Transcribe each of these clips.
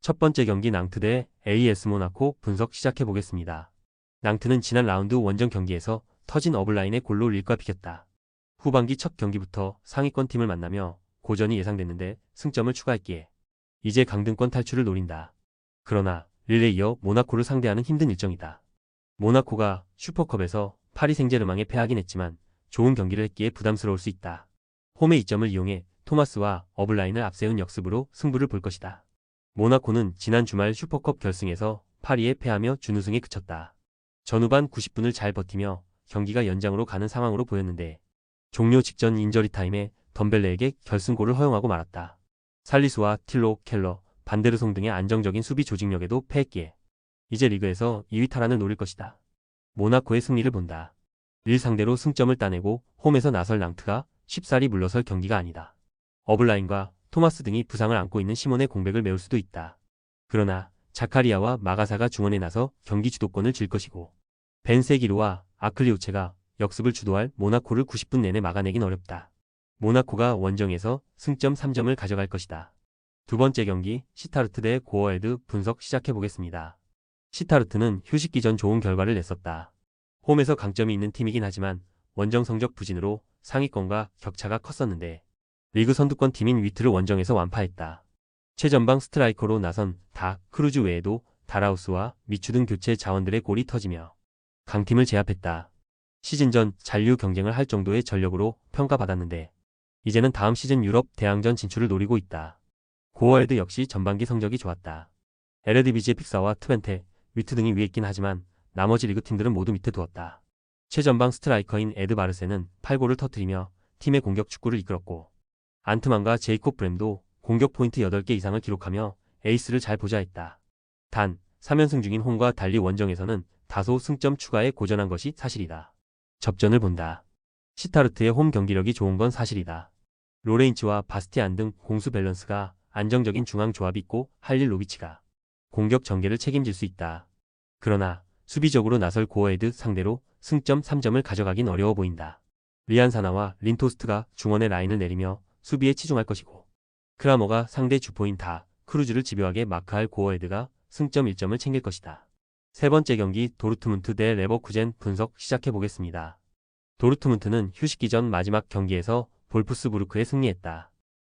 첫 번째 경기 낭트 대 AS 모나코 분석 시작해보겠습니다. 낭트는 지난 라운드 원정 경기에서 터진 어블라인의 골로 릴과 비겼다. 후반기 첫 경기부터 상위권 팀을 만나며 고전이 예상됐는데 승점을 추가했기에 이제 강등권 탈출을 노린다. 그러나 릴에 이어 모나코를 상대하는 힘든 일정이다. 모나코가 슈퍼컵에서 파리 생제르맹에 패하긴 했지만 좋은 경기를 했기에 부담스러울 수 있다. 홈의 이점을 이용해 토마스와 어블라인을 앞세운 역습으로 승부를 볼 것이다. 모나코는 지난 주말 슈퍼컵 결승에서 파리에 패하며 준우승에 그쳤다. 전후반 90분을 잘 버티며 경기가 연장으로 가는 상황으로 보였는데 종료 직전 인저리 타임에 덤벨레에게 결승골을 허용하고 말았다. 살리수와 틸로, 켈러, 반데르송 등의 안정적인 수비 조직력에도 패했기에 이제 리그에서 2위 탈환을 노릴 것이다. 모나코의 승리를 본다. 릴 상대로 승점을 따내고 홈에서 나설 낭트가 쉽사리 물러설 경기가 아니다. 어블라인과 토마스 등이 부상을 안고 있는 시몬의 공백을 메울 수도 있다. 그러나 자카리아와 마가사가 중원에 나서 경기 주도권을 쥘 것이고 벤세기르와 아클리우체가 역습을 주도할 모나코를 90분 내내 막아내긴 어렵다. 모나코가 원정에서 승점 3점을 가져갈 것이다. 두 번째 경기 시타르트 대 고어헤드 분석 시작해보겠습니다. 시타르트는 휴식기 전 좋은 결과를 냈었다. 홈에서 강점이 있는 팀이긴 하지만 원정 성적 부진으로 상위권과 격차가 컸었는데 리그 선두권 팀인 위트를 원정에서 완파했다. 최전방 스트라이커로 나선 다 크루즈 외에도 다라우스와 미추 등 교체 자원들의 골이 터지며 강팀을 제압했다. 시즌 전 잔류 경쟁을 할 정도의 전력으로 평가받았는데 이제는 다음 시즌 유럽 대항전 진출을 노리고 있다. 고어헤드 역시 전반기 성적이 좋았다. 에르디비지의 픽사와 트벤테, 위트 등이 위에 있긴 하지만 나머지 리그 팀들은 모두 밑에 두었다. 최전방 스트라이커인 에드 바르세는 8골을 터뜨리며 팀의 공격 축구를 이끌었고 안트만과 제이콥 브램도 공격 포인트 8개 이상을 기록하며 에이스를 잘 보좌했다. 단 3연승 중인 홈과 달리 원정에서는 다소 승점 추가에 고전한 것이 사실이다. 접전을 본다. 시타르트의 홈 경기력이 좋은 건 사실이다. 로레인츠와 바스티안 등 공수 밸런스가 안정적인 중앙 조합이 있고 할릴 로비치가 공격 전개를 책임질 수 있다. 그러나 수비적으로 나설 고어헤드 상대로 승점 3점을 가져가긴 어려워 보인다. 리안사나와 린토스트가 중원의 라인을 내리며 수비에 치중할 것이고 크라머가 상대 주포인 다 크루즈를 집요하게 마크할 고어헤드가 승점 1점을 챙길 것이다. 세 번째 경기 도르트문트 대 레버쿠젠 분석 시작해보겠습니다. 도르트문트는 휴식기 전 마지막 경기에서 볼프스부르크에 승리했다.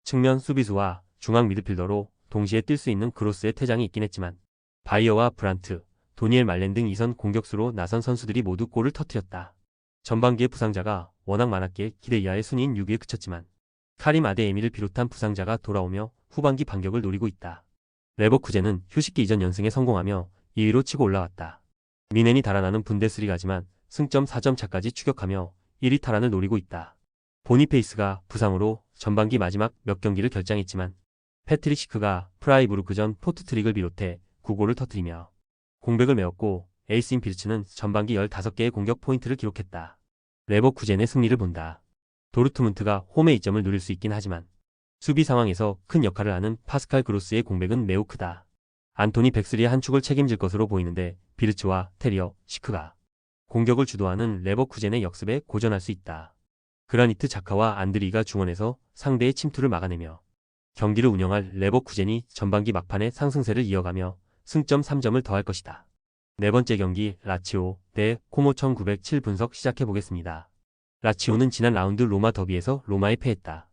측면 수비수와 중앙 미드필더로 동시에 뛸 수 있는 그로스의 퇴장이 있긴 했지만 바이어와 브란트, 도니엘 말렌 등 2선 공격수로 나선 선수들이 모두 골을 터뜨렸다. 전반기에 부상자가 워낙 많았기에 기대 이하의 순위인 6위에 그쳤지만 카림 아데에미를 비롯한 부상자가 돌아오며 후반기 반격을 노리고 있다. 레버쿠젠은 휴식기 이전 연승에 성공하며 2위로 치고 올라왔다. 미넨이 달아나는 분데스리가지만 승점 4점 차까지 추격하며 1위 탈환을 노리고 있다. 보니페이스가 부상으로 전반기 마지막 몇 경기를 결장했지만 패트릭 시크가 프라이부르크전 포트트릭을 비롯해 9골을 터뜨리며 공백을 메웠고 에이스인 비르츠는 전반기 15개의 공격 포인트를 기록했다. 레버쿠젠의 승리를 본다. 도르트문트가 홈의 이점을 누릴 수 있긴 하지만 수비 상황에서 큰 역할을 하는 파스칼 그로스의 공백은 매우 크다. 안토니 백스리의 한 축을 책임질 것으로 보이는데 비르츠와 테리어, 시크가 공격을 주도하는 레버쿠젠의 역습에 고전할 수 있다. 그라니트 자카와 안드리가 중원에서 상대의 침투를 막아내며 경기를 운영할 레버쿠젠이 전반기 막판에 상승세를 이어가며 승점 3점을 더할 것이다. 네 번째 경기 라치오 대 코모 1907 분석 시작해보겠습니다. 라치오는 지난 라운드 로마 더비에서 로마에 패했다.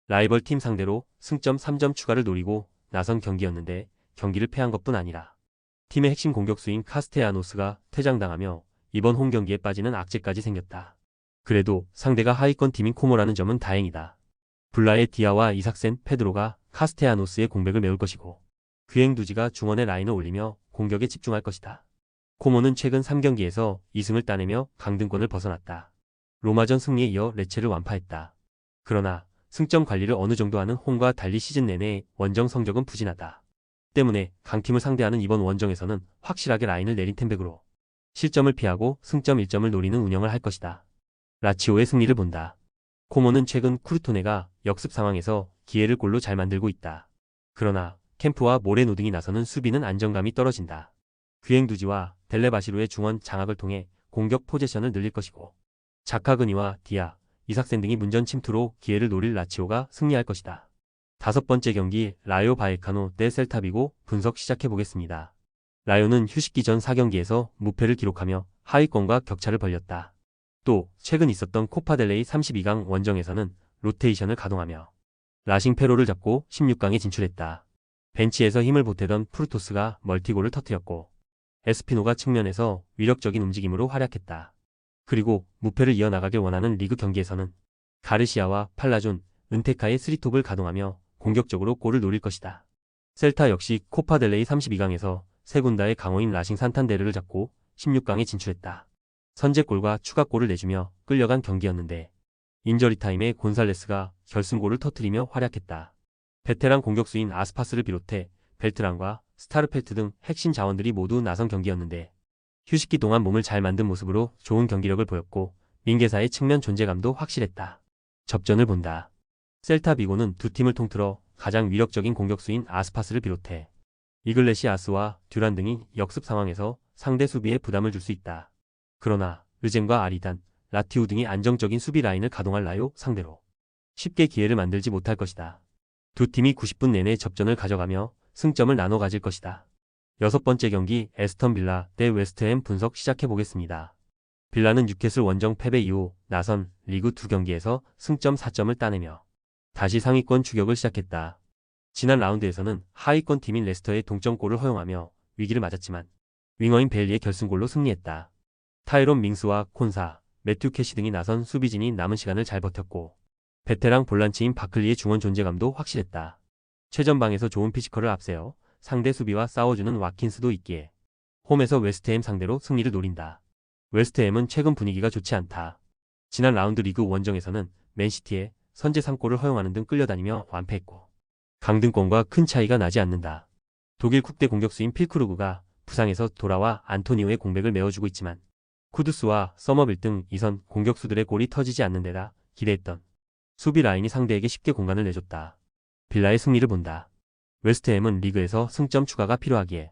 라이벌 팀 상대로 승점 3점 추가를 노리고 나선 경기였는데 경기를 패한 것뿐 아니라 팀의 핵심 공격수인 카스테야노스가 퇴장당하며 이번 홈 경기에 빠지는 악재까지 생겼다. 그래도 상대가 하위권 팀인 코모라는 점은 다행이다. 블라의 디아와 이삭센, 페드로가 카스테야노스의 공백을 메울 것이고 귀행두지가 중원의 라인을 올리며 공격에 집중할 것이다. 코모는 최근 3경기에서 2승을 따내며 강등권을 벗어났다. 로마전 승리에 이어 레체를 완파했다. 그러나 승점 관리를 어느 정도 하는 홈과 달리 시즌 내내 원정 성적은 부진하다. 때문에 강팀을 상대하는 이번 원정에서는 확실하게 라인을 내린 템백으로 실점을 피하고 승점 1점을 노리는 운영을 할 것이다. 라치오의 승리를 본다. 코모는 최근 쿠르토네가 역습 상황에서 기회를 골로 잘 만들고 있다. 그러나 캠프와 모레노 등이 나서는 수비는 안정감이 떨어진다. 귀행두지와 델레바시로의 중원 장악을 통해 공격 포제션을 늘릴 것이고 자카그니와 디아, 이삭센 등이 문전 침투로 기회를 노릴 라치오가 승리할 것이다. 5번째 경기 라요 바에카노 대 셀타비고 분석 시작해보겠습니다. 라요는 휴식기 전 4경기에서 무패를 기록하며 하위권과 격차를 벌렸다. 또 최근 있었던 코파델레이 32강 원정에서는 로테이션을 가동하며 라싱페로를 잡고 16강에 진출했다. 벤치에서 힘을 보태던 프루토스가 멀티골을 터뜨렸고 에스피노가 측면에서 위력적인 움직임으로 활약했다. 그리고 무패를 이어나가길 원하는 리그 경기에서는 가르시아와 팔라존, 은테카의 스리톱을 가동하며 공격적으로 골을 노릴 것이다. 셀타 역시 코파델레이 32강에서 세군다의 강호인 라싱 산탄데르를 잡고 16강에 진출했다. 선제골과 추가골을 내주며 끌려간 경기였는데 인저리 타임에 곤살레스가 결승골을 터뜨리며 활약했다. 베테랑 공격수인 아스파스를 비롯해 벨트란과 스타르펠트 등 핵심 자원들이 모두 나선 경기였는데 휴식기 동안 몸을 잘 만든 모습으로 좋은 경기력을 보였고 밍게사의 측면 존재감도 확실했다. 접전을 본다. 셀타 비고는 두 팀을 통틀어 가장 위력적인 공격수인 아스파스를 비롯해 이글레시아스와 듀란 등이 역습 상황에서 상대 수비에 부담을 줄 수 있다. 그러나 르젠과 아리단, 라티우 등이 안정적인 수비 라인을 가동할 라요 상대로 쉽게 기회를 만들지 못할 것이다. 두 팀이 90분 내내 접전을 가져가며 승점을 나눠 가질 것이다. 6번째 경기 에스턴 빌라 대 웨스트햄 분석 시작해보겠습니다. 빌라는 뉴캐슬 원정 패배 이후 나선 리그 2경기에서 승점 4점을 따내며 다시 상위권 추격을 시작했다. 지난 라운드에서는 하위권 팀인 레스터의 동점골을 허용하며 위기를 맞았지만 윙어인 벨리의 결승골로 승리했다. 타이론 밍스와 콘사, 매튜 캐시 등이 나선 수비진이 남은 시간을 잘 버텼고 베테랑 볼란치인 바클리의 중원 존재감도 확실했다. 최전방에서 좋은 피지컬을 앞세워 상대 수비와 싸워주는 와킨스도 있기에 홈에서 웨스트햄 상대로 승리를 노린다. 웨스트햄은 최근 분위기가 좋지 않다. 지난 라운드 리그 원정에서는 맨시티에 선제 3골을 허용하는 등 끌려다니며 완패했고 강등권과 큰 차이가 나지 않는다. 독일 국대 공격수인 필크루그가 부상에서 돌아와 안토니오의 공백을 메워주고 있지만 쿠두스와 서머빌 등 이선 공격수들의 골이 터지지 않는 데다 기대했던 수비 라인이 상대에게 쉽게 공간을 내줬다. 빌라의 승리를 본다. 웨스트햄은 리그에서 승점 추가가 필요하기에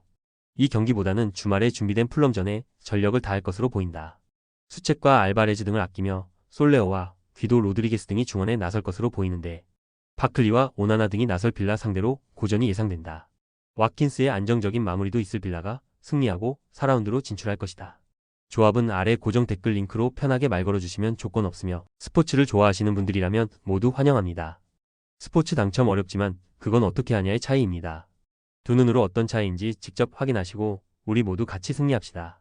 이 경기보다는 주말에 준비된 풀럼전에 전력을 다할 것으로 보인다. 수책과 알바레즈 등을 아끼며 솔레오와 귀도 로드리게스 등이 중원에 나설 것으로 보이는데 바클리와 오나나 등이 나설 빌라 상대로 고전이 예상된다. 와킨스의 안정적인 마무리도 있을 빌라가 승리하고 4라운드로 진출할 것이다. 조합은 아래 고정 댓글 링크로 편하게 말 걸어주시면 조건 없으며 스포츠를 좋아하시는 분들이라면 모두 환영합니다. 스포츠 당첨 어렵지만 그건 어떻게 하냐의 차이입니다. 두 눈으로 어떤 차이인지 직접 확인하시고 우리 모두 같이 승리합시다.